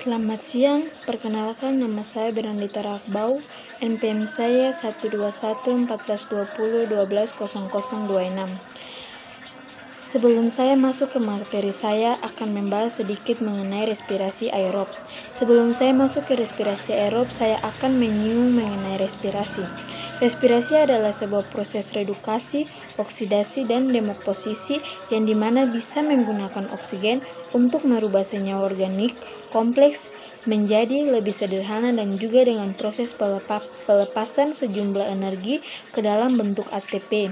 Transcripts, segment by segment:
Selamat siang, perkenalkan nama saya Berandita Rakbau, NPM saya 1211420120026. Sebelum saya masuk ke materi, saya akan membahas sedikit mengenai respirasi aerob. Sebelum saya masuk ke respirasi aerob, saya akan menyinggung mengenai respirasi. Respirasi adalah sebuah proses redukasi, oksidasi, dan dekomposisi yang dimana bisa menggunakan oksigen untuk merubah senyawa organik kompleks menjadi lebih sederhana dan juga dengan proses pelepasan sejumlah energi ke dalam bentuk ATP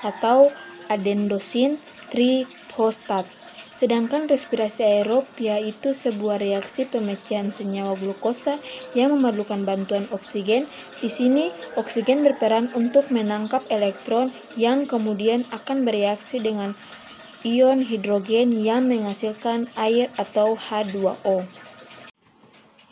atau adenosin triphosphate. Sedangkan respirasi aerob yaitu sebuah reaksi pemecahan senyawa glukosa yang memerlukan bantuan oksigen. Di sini oksigen berperan untuk menangkap elektron yang kemudian akan bereaksi dengan ion hidrogen yang menghasilkan air atau H2O.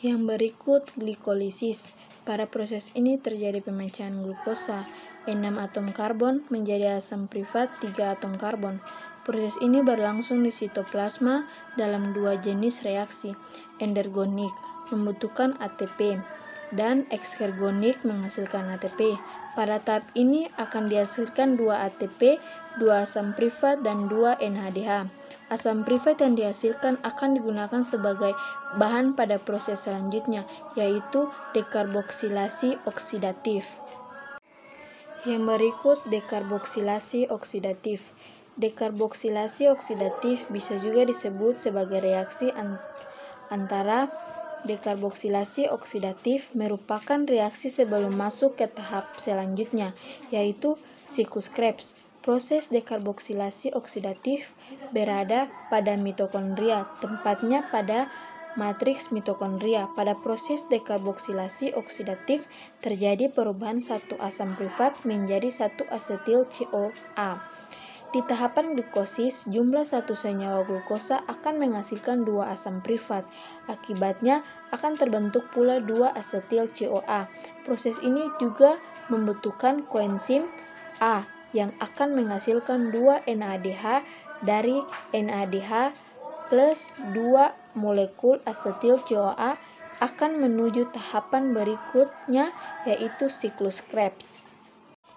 Yang berikut glikolisis. Pada proses ini terjadi pemecahan glukosa 6 atom karbon menjadi asam privat 3 atom karbon. Proses ini berlangsung di sitoplasma dalam dua jenis reaksi, endergonik membutuhkan ATP dan eksergonik menghasilkan ATP. Pada tahap ini akan dihasilkan 2 ATP, 2 asam privat, dan 2 NADH. Asam privat yang dihasilkan akan digunakan sebagai bahan pada proses selanjutnya, yaitu dekarboksilasi oksidatif. Yang berikut dekarboksilasi oksidatif. Dekarboksilasi oksidatif bisa juga disebut sebagai reaksi antara. Dekarboksilasi oksidatif merupakan reaksi sebelum masuk ke tahap selanjutnya, yaitu siklus Krebs. Proses dekarboksilasi oksidatif berada pada mitokondria, tempatnya pada matriks mitokondria. Pada proses dekarboksilasi oksidatif terjadi perubahan satu asam privat menjadi satu asetil CoA. Di tahapan glikosis, jumlah satu senyawa glukosa akan menghasilkan 2 asam privat. Akibatnya akan terbentuk pula 2 asetil CoA. Proses ini juga membutuhkan koenzim A yang akan menghasilkan 2 NADH dari NADH plus 2 molekul asetil CoA akan menuju tahapan berikutnya, yaitu siklus Krebs.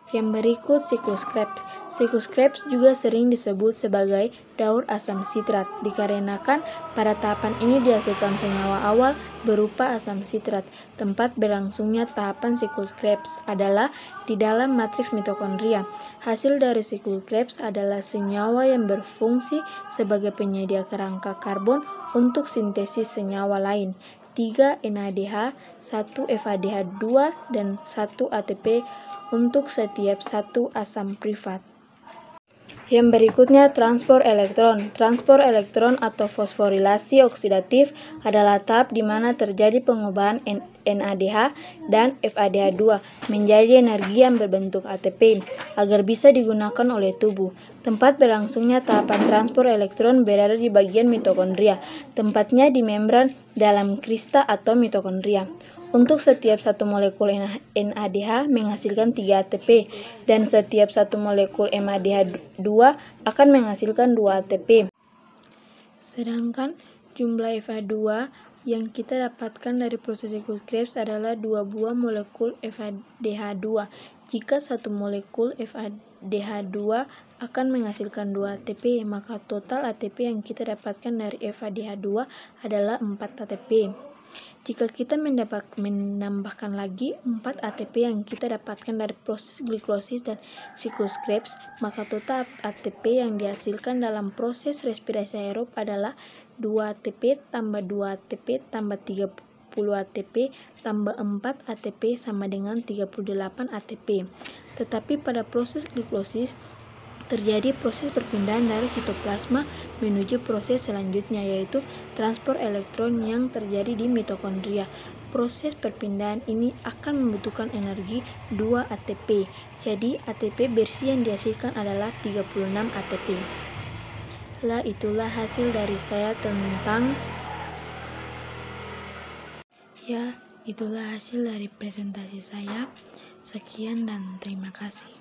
Yang berikut siklus Krebs. Siklus Krebs juga sering disebut sebagai daur asam sitrat dikarenakan pada tahapan ini dihasilkan senyawa awal berupa asam sitrat. Tempat berlangsungnya tahapan siklus Krebs adalah di dalam matriks mitokondria. Hasil dari siklus Krebs adalah senyawa yang berfungsi sebagai penyedia kerangka karbon untuk sintesis senyawa lain. 3 NADH, 1 FADH2, dan 1 ATP untuk setiap satu asam privat. Yang berikutnya transport elektron. Transport elektron atau fosforilasi oksidatif adalah tahap di mana terjadi pengubahan NADH dan FADH2 menjadi energi yang berbentuk ATP agar bisa digunakan oleh tubuh. Tempat berlangsungnya tahapan transport elektron berada di bagian mitokondria, tempatnya di membran dalam krista atau mitokondria. Untuk setiap satu molekul NADH menghasilkan 3 ATP dan setiap satu molekul MADH2 akan menghasilkan 2 ATP. Sedangkan jumlah FADH2 yang kita dapatkan dari proses siklus Krebs adalah 2 buah molekul FADH2. Jika satu molekul FADH2 akan menghasilkan 2 ATP, maka total ATP yang kita dapatkan dari FADH2 adalah 4 ATP. Jika kita menambahkan lagi 4 ATP yang kita dapatkan dari proses glikolisis dan siklus Krebs, maka total ATP yang dihasilkan dalam proses respirasi aerob adalah 2 ATP tambah 2 ATP tambah 30 ATP tambah 4 ATP sama dengan 38 ATP. Tetapi pada proses glikolisis terjadi proses perpindahan dari sitoplasma menuju proses selanjutnya, yaitu transport elektron yang terjadi di mitokondria. Proses perpindahan ini akan membutuhkan energi 2 ATP. Jadi ATP bersih yang dihasilkan adalah 36 ATP. Itulah hasil dari saya tentang itulah hasil dari presentasi saya. Sekian dan terima kasih.